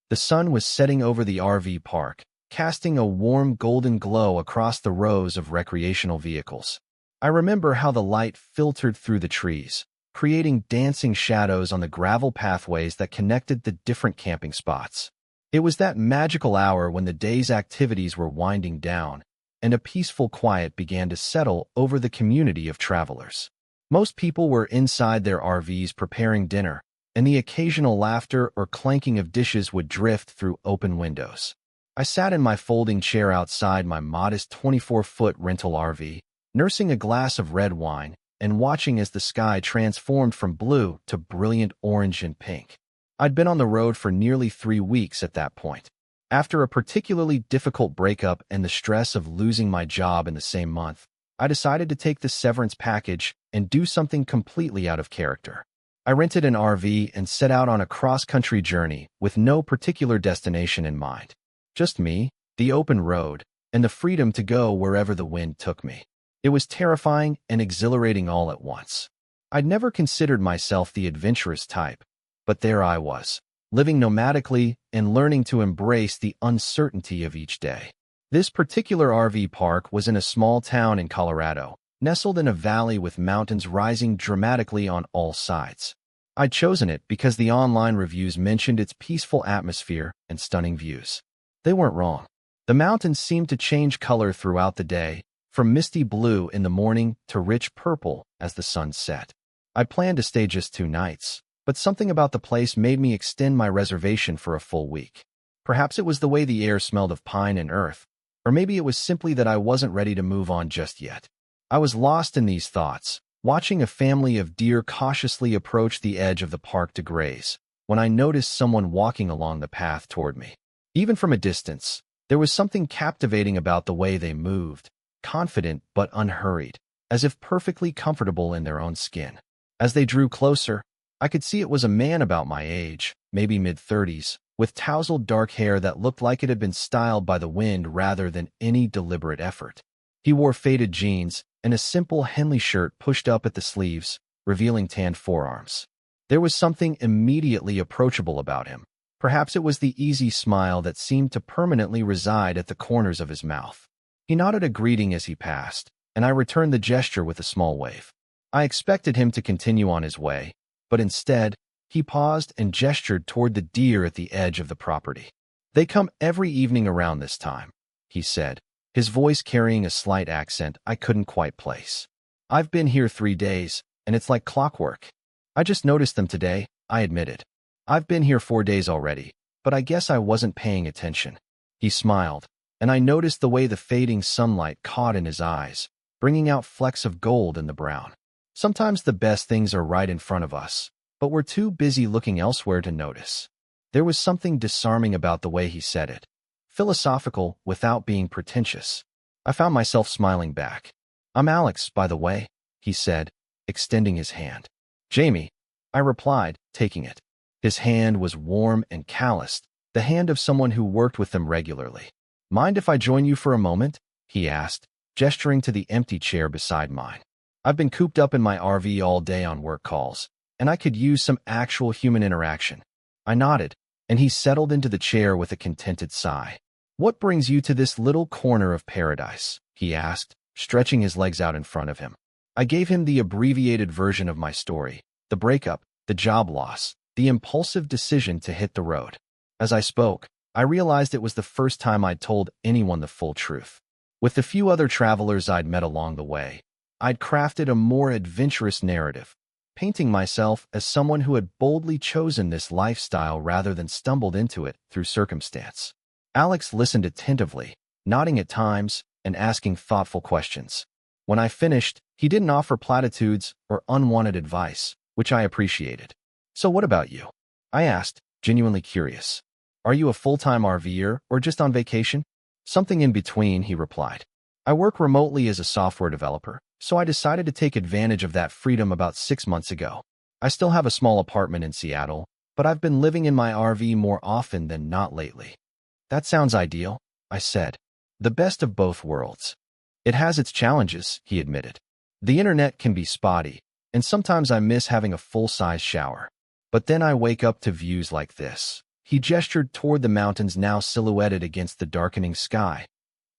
The sun was setting over the RV park, casting a warm golden glow across the rows of recreational vehicles. I remember how the light filtered through the trees, creating dancing shadows on the gravel pathways that connected the different camping spots. It was that magical hour when the day's activities were winding down, and a peaceful quiet began to settle over the community of travelers. Most people were inside their RVs preparing dinner, and the occasional laughter or clanking of dishes would drift through open windows. I sat in my folding chair outside my modest 24-foot rental RV, nursing a glass of red wine and watching as the sky transformed from blue to brilliant orange and pink. I'd been on the road for nearly 3 weeks at that point. After a particularly difficult breakup and the stress of losing my job in the same month, I decided to take the severance package and do something completely out of character. I rented an RV and set out on a cross-country journey with no particular destination in mind. Just me, the open road, and the freedom to go wherever the wind took me. It was terrifying and exhilarating all at once. I'd never considered myself the adventurous type, but there I was, living nomadically and learning to embrace the uncertainty of each day. This particular RV park was in a small town in Colorado, nestled in a valley with mountains rising dramatically on all sides. I'd chosen it because the online reviews mentioned its peaceful atmosphere and stunning views. They weren't wrong. The mountains seemed to change color throughout the day, from misty blue in the morning to rich purple as the sun set. I planned to stay just 2 nights, but something about the place made me extend my reservation for a full week. Perhaps it was the way the air smelled of pine and earth, or maybe it was simply that I wasn't ready to move on just yet. I was lost in these thoughts, watching a family of deer cautiously approach the edge of the park to graze, when I noticed someone walking along the path toward me. Even from a distance, there was something captivating about the way they moved, confident but unhurried, as if perfectly comfortable in their own skin. As they drew closer, I could see it was a man about my age, maybe mid-30s, with tousled dark hair that looked like it had been styled by the wind rather than any deliberate effort. He wore faded jeans and a simple Henley shirt pushed up at the sleeves, revealing tanned forearms. There was something immediately approachable about him. Perhaps it was the easy smile that seemed to permanently reside at the corners of his mouth. He nodded a greeting as he passed, and I returned the gesture with a small wave. I expected him to continue on his way, but instead, he paused and gestured toward the deer at the edge of the property. "They come every evening around this time," he said, his voice carrying a slight accent I couldn't quite place. "I've been here 3 days, and it's like clockwork. I just noticed them today," I admitted. "I've been here 4 days already, but I guess I wasn't paying attention." He smiled, and I noticed the way the fading sunlight caught in his eyes, bringing out flecks of gold in the brown. Sometimes the best things are right in front of us, but we're too busy looking elsewhere to notice. There was something disarming about the way he said it, philosophical without being pretentious. I found myself smiling back. "I'm Alex, by the way," he said, extending his hand. "Jamie," I replied, taking it. His hand was warm and calloused, the hand of someone who worked with them regularly. "Mind if I join you for a moment?" he asked, gesturing to the empty chair beside mine. "I've been cooped up in my RV all day on work calls, and I could use some actual human interaction." I nodded, and he settled into the chair with a contented sigh. "What brings you to this little corner of paradise?" he asked, stretching his legs out in front of him. I gave him the abbreviated version of my story, the breakup, the job loss, the impulsive decision to hit the road. As I spoke, I realized it was the first time I'd told anyone the full truth. With the few other travelers I'd met along the way, I'd crafted a more adventurous narrative, painting myself as someone who had boldly chosen this lifestyle rather than stumbled into it through circumstance. Alex listened attentively, nodding at times and asking thoughtful questions. When I finished, he didn't offer platitudes or unwanted advice, which I appreciated. "So what about you?" I asked, genuinely curious. "Are you a full-time RVer or just on vacation?" "Something in between," he replied. "I work remotely as a software developer, so I decided to take advantage of that freedom about 6 months ago. I still have a small apartment in Seattle, but I've been living in my RV more often than not lately." "That sounds ideal," I said. "The best of both worlds." "It has its challenges," he admitted. "The internet can be spotty, and sometimes I miss having a full-size shower. But then I wake up to views like this," He gestured toward the mountains now silhouetted against the darkening sky,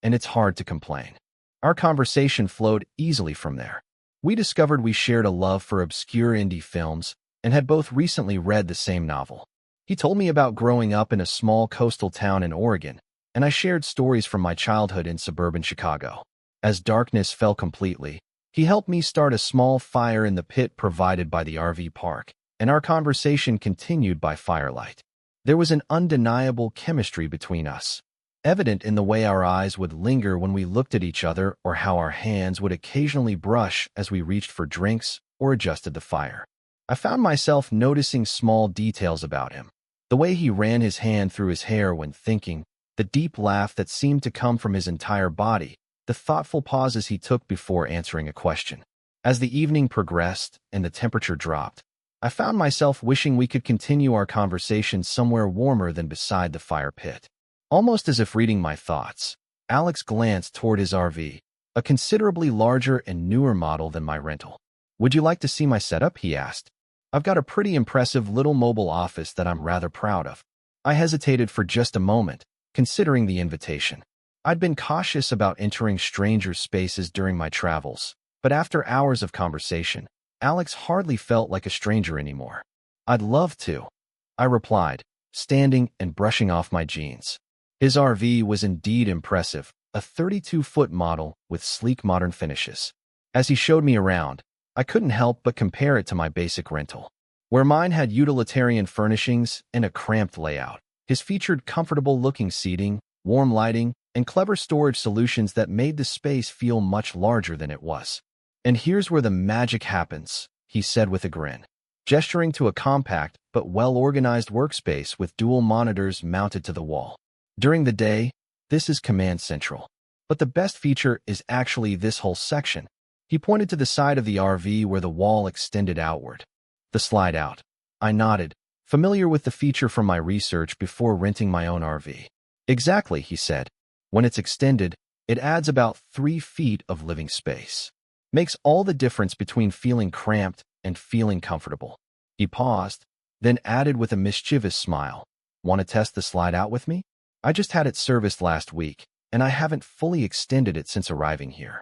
and it's hard to complain. Our conversation flowed easily from there. We discovered we shared a love for obscure indie films and had both recently read the same novel. He told me about growing up in a small coastal town in Oregon, and I shared stories from my childhood in suburban Chicago. As darkness fell completely, he helped me start a small fire in the pit provided by the RV park, and our conversation continued by firelight. There was an undeniable chemistry between us, evident in the way our eyes would linger when we looked at each other or how our hands would occasionally brush as we reached for drinks or adjusted the fire. I found myself noticing small details about him. The way he ran his hand through his hair when thinking, the deep laugh that seemed to come from his entire body, the thoughtful pauses he took before answering a question. As the evening progressed and the temperature dropped, I found myself wishing we could continue our conversation somewhere warmer than beside the fire pit. Almost as if reading my thoughts, Alex glanced toward his RV, a considerably larger and newer model than my rental. "Would you like to see my setup?" he asked. "I've got a pretty impressive little mobile office that I'm rather proud of." I hesitated for just a moment, considering the invitation. I'd been cautious about entering strangers' spaces during my travels, but after hours of conversation, Alex hardly felt like a stranger anymore. "I'd love to," I replied, standing and brushing off my jeans. His RV was indeed impressive, a 32-foot model with sleek modern finishes. As he showed me around, I couldn't help but compare it to my basic rental. Where mine had utilitarian furnishings and a cramped layout, his featured comfortable-looking seating, warm lighting, and clever storage solutions that made the space feel much larger than it was. "And here's where the magic happens," he said with a grin, gesturing to a compact but well-organized workspace with dual monitors mounted to the wall. "During the day, this is Command Central. But the best feature is actually this whole section." He pointed to the side of the RV where the wall extended outward. "The slide out." I nodded, familiar with the feature from my research before renting my own RV. "Exactly," he said. "When it's extended, it adds about 3 feet of living space. Makes all the difference between feeling cramped and feeling comfortable." He paused, then added with a mischievous smile, "Want to test the slide out with me? I just had it serviced last week, and I haven't fully extended it since arriving here."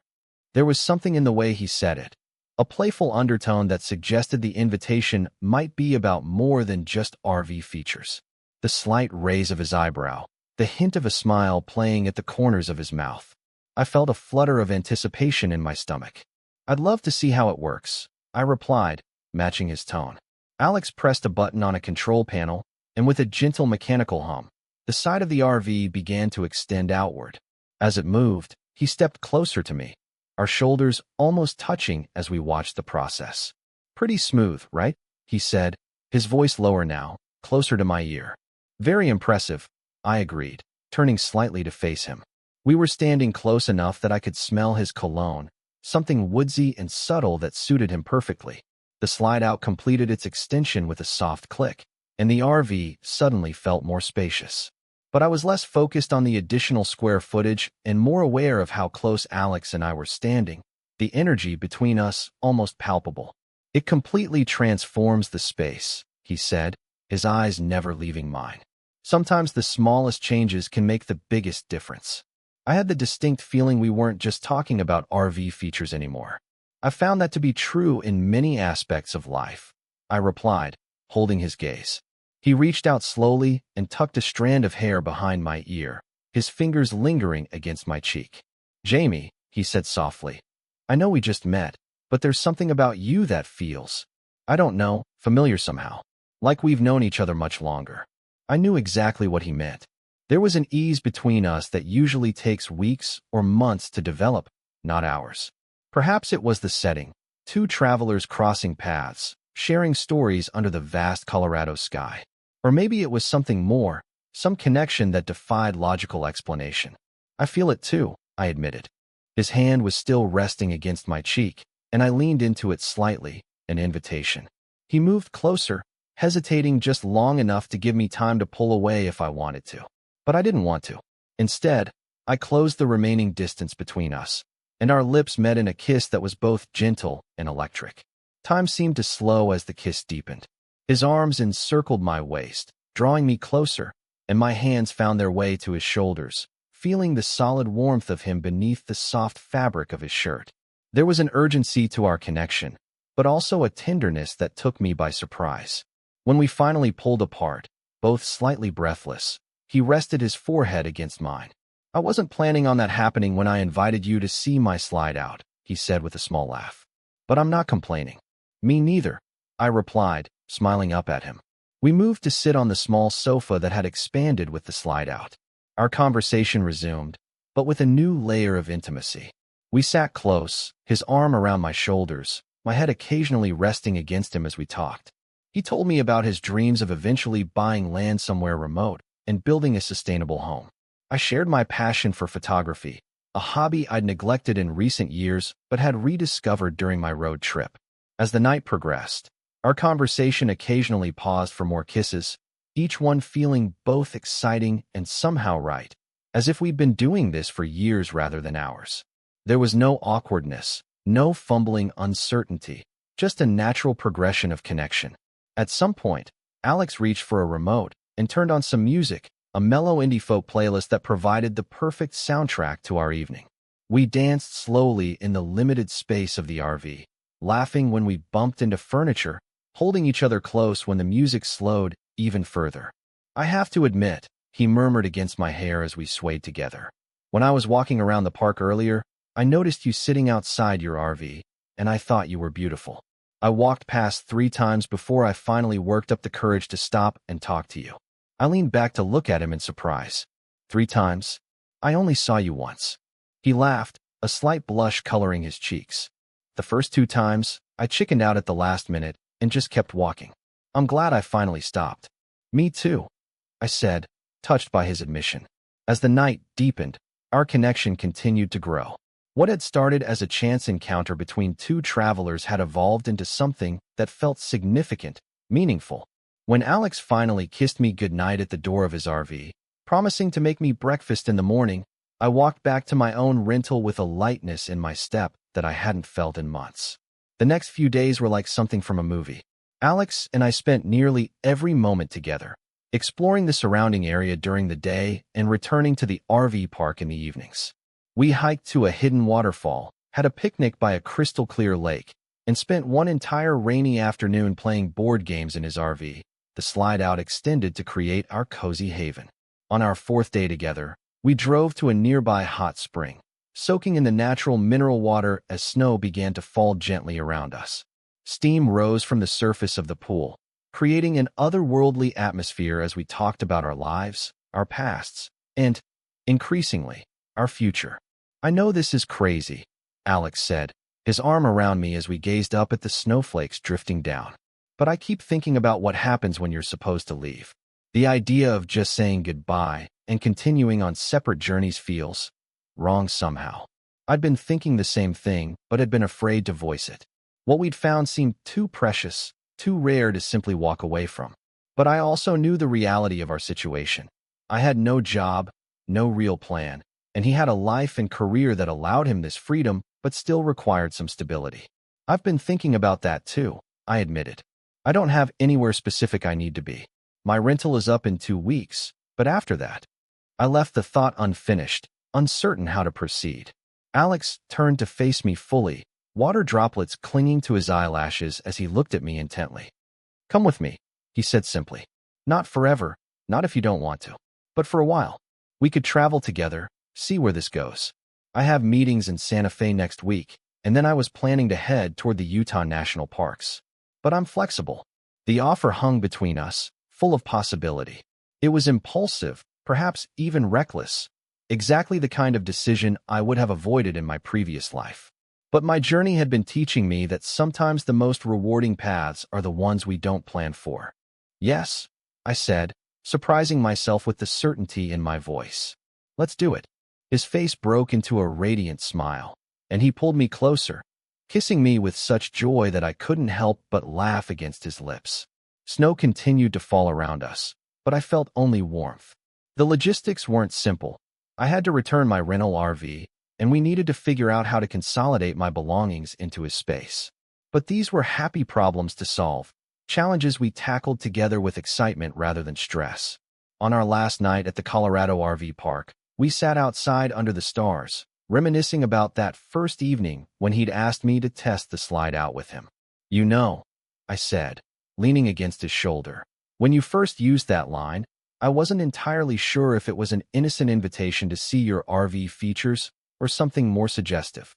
There was something in the way he said it, a playful undertone that suggested the invitation might be about more than just RV features. The slight raise of his eyebrow, the hint of a smile playing at the corners of his mouth. I felt a flutter of anticipation in my stomach. "I'd love to see how it works," I replied, matching his tone. Alex pressed a button on a control panel, and with a gentle mechanical hum, the side of the RV began to extend outward. As it moved, he stepped closer to me, our shoulders almost touching as we watched the process. "Pretty smooth, right?" he said, his voice lower now, closer to my ear. "Very impressive," I agreed, turning slightly to face him. We were standing close enough that I could smell his cologne, something woodsy and subtle that suited him perfectly. The slide-out completed its extension with a soft click, and the RV suddenly felt more spacious. But I was less focused on the additional square footage and more aware of how close Alex and I were standing, the energy between us almost palpable. "It completely transforms the space," he said, his eyes never leaving mine. "Sometimes the smallest changes can make the biggest difference." I had the distinct feeling we weren't just talking about RV features anymore. "I found that to be true in many aspects of life," I replied, holding his gaze. He reached out slowly and tucked a strand of hair behind my ear, his fingers lingering against my cheek. "Jamie," he said softly, "I know we just met, but there's something about you that feels, I don't know, familiar somehow. Like we've known each other much longer." I knew exactly what he meant. There was an ease between us that usually takes weeks or months to develop, not hours. Perhaps it was the setting, 2 travelers crossing paths, sharing stories under the vast Colorado sky. Or maybe it was something more, some connection that defied logical explanation. "I feel it too," I admitted. His hand was still resting against my cheek, and I leaned into it slightly, an invitation. He moved closer, hesitating just long enough to give me time to pull away if I wanted to. But I didn't want to. Instead, I closed the remaining distance between us, and our lips met in a kiss that was both gentle and electric. Time seemed to slow as the kiss deepened. His arms encircled my waist, drawing me closer, and my hands found their way to his shoulders, feeling the solid warmth of him beneath the soft fabric of his shirt. There was an urgency to our connection, but also a tenderness that took me by surprise. When we finally pulled apart, both slightly breathless, he rested his forehead against mine. "I wasn't planning on that happening when I invited you to see my slide out," he said with a small laugh. "But I'm not complaining." "Me neither," I replied, smiling up at him. We moved to sit on the small sofa that had expanded with the slide out. Our conversation resumed, but with a new layer of intimacy. We sat close, his arm around my shoulders, my head occasionally resting against him as we talked. He told me about his dreams of eventually buying land somewhere remote and building a sustainable home. I shared my passion for photography, a hobby I'd neglected in recent years but had rediscovered during my road trip. As the night progressed, our conversation occasionally paused for more kisses, each one feeling both exciting and somehow right, as if we'd been doing this for years rather than hours. There was no awkwardness, no fumbling uncertainty, just a natural progression of connection. At some point, Alex reached for a remote and turned on some music, a mellow indie folk playlist that provided the perfect soundtrack to our evening. We danced slowly in the limited space of the RV, laughing when we bumped into furniture, holding each other close when the music slowed even further. "I have to admit," he murmured against my hair as we swayed together. "When I was walking around the park earlier, I noticed you sitting outside your RV, and I thought you were beautiful. I walked past 3 times before I finally worked up the courage to stop and talk to you." I leaned back to look at him in surprise. 3 times? I only saw you once." He laughed, a slight blush coloring his cheeks. "The first 2 times, I chickened out at the last minute and just kept walking. I'm glad I finally stopped." "Me too," I said, touched by his admission. As the night deepened, our connection continued to grow. What had started as a chance encounter between 2 travelers had evolved into something that felt significant, meaningful. When Alex finally kissed me goodnight at the door of his RV, promising to make me breakfast in the morning, I walked back to my own rental with a lightness in my step that I hadn't felt in months. The next few days were like something from a movie. Alex and I spent nearly every moment together, exploring the surrounding area during the day and returning to the RV park in the evenings. We hiked to a hidden waterfall, had a picnic by a crystal-clear lake, and spent one entire rainy afternoon playing board games in his RV. The slide-out extended to create our cozy haven. On our 4th day together, we drove to a nearby hot spring, soaking in the natural mineral water as snow began to fall gently around us. Steam rose from the surface of the pool, creating an otherworldly atmosphere as we talked about our lives, our pasts, and, increasingly, our future. "I know this is crazy," Alex said, his arm around me as we gazed up at the snowflakes drifting down. "But I keep thinking about what happens when you're supposed to leave. The idea of just saying goodbye and continuing on separate journeys feels wrong somehow." I'd been thinking the same thing, but had been afraid to voice it. What we'd found seemed too precious, too rare to simply walk away from. But I also knew the reality of our situation. I had no job, no real plan, and he had a life and career that allowed him this freedom but still required some stability. "I've been thinking about that too," I admitted. "I don't have anywhere specific I need to be. My rental is up in 2 weeks, but after that..." I left the thought unfinished, uncertain how to proceed. Alex turned to face me fully, water droplets clinging to his eyelashes as he looked at me intently. "Come with me," he said simply. "Not forever, not if you don't want to, but for a while. We could travel together, see where this goes. I have meetings in Santa Fe next week, and then I was planning to head toward the Utah National Parks. But I'm flexible." The offer hung between us, full of possibility. It was impulsive, perhaps even reckless, exactly the kind of decision I would have avoided in my previous life. But my journey had been teaching me that sometimes the most rewarding paths are the ones we don't plan for. "Yes," I said, surprising myself with the certainty in my voice. "Let's do it." His face broke into a radiant smile, and he pulled me closer, kissing me with such joy that I couldn't help but laugh against his lips. Snow continued to fall around us, but I felt only warmth. The logistics weren't simple. I had to return my rental RV, and we needed to figure out how to consolidate my belongings into his space. But these were happy problems to solve, challenges we tackled together with excitement rather than stress. On our last night at the Colorado RV park, we sat outside under the stars, reminiscing about that first evening when he'd asked me to test the slide out with him. "You know," I said, leaning against his shoulder, "when you first used that line, I wasn't entirely sure if it was an innocent invitation to see your RV features or something more suggestive."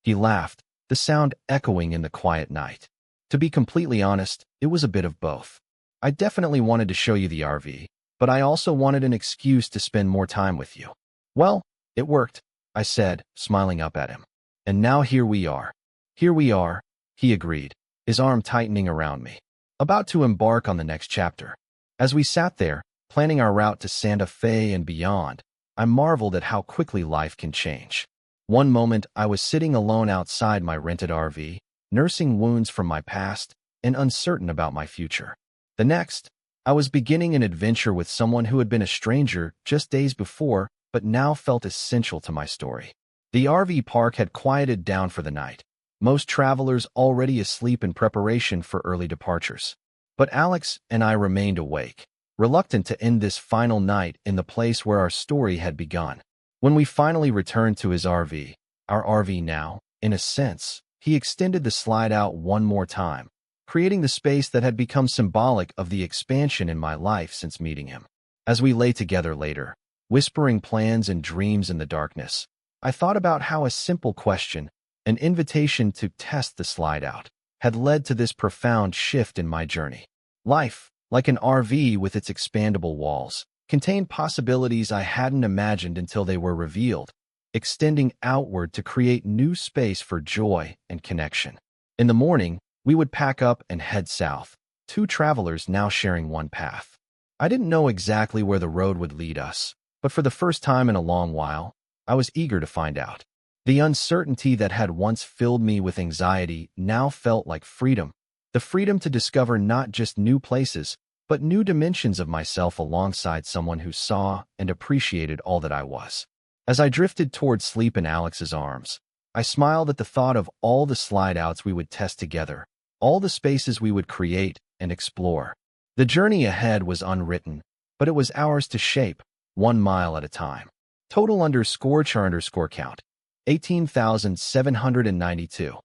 He laughed, the sound echoing in the quiet night. "To be completely honest, it was a bit of both. I definitely wanted to show you the RV, but I also wanted an excuse to spend more time with you." "Well, it worked," I said, smiling up at him. "And now here we are." "Here we are," he agreed, his arm tightening around me, about to embark on the next chapter. As we sat there, planning our route to Santa Fe and beyond, I marveled at how quickly life can change. One moment, I was sitting alone outside my rented RV, nursing wounds from my past and uncertain about my future. The next, I was beginning an adventure with someone who had been a stranger just days before, but now felt essential to my story. The RV park had quieted down for the night, most travelers already asleep in preparation for early departures. But Alex and I remained awake, reluctant to end this final night in the place where our story had begun. When we finally returned to his RV, our RV now, in a sense, he extended the slide out one more time, creating the space that had become symbolic of the expansion in my life since meeting him. As we lay together later, whispering plans and dreams in the darkness, I thought about how a simple question, an invitation to test the slide out, had led to this profound shift in my journey. Life, like an RV with its expandable walls, contained possibilities I hadn't imagined until they were revealed, extending outward to create new space for joy and connection. In the morning, we would pack up and head south, two travelers now sharing one path. I didn't know exactly where the road would lead us, but for the first time in a long while, I was eager to find out. The uncertainty that had once filled me with anxiety now felt like freedom, the freedom to discover not just new places, but new dimensions of myself alongside someone who saw and appreciated all that I was. As I drifted toward sleep in Alex's arms, I smiled at the thought of all the slide-outs we would test together, all the spaces we would create and explore. The journey ahead was unwritten, but it was ours to shape, 1 mile at a time. Total _char_count, 18,792.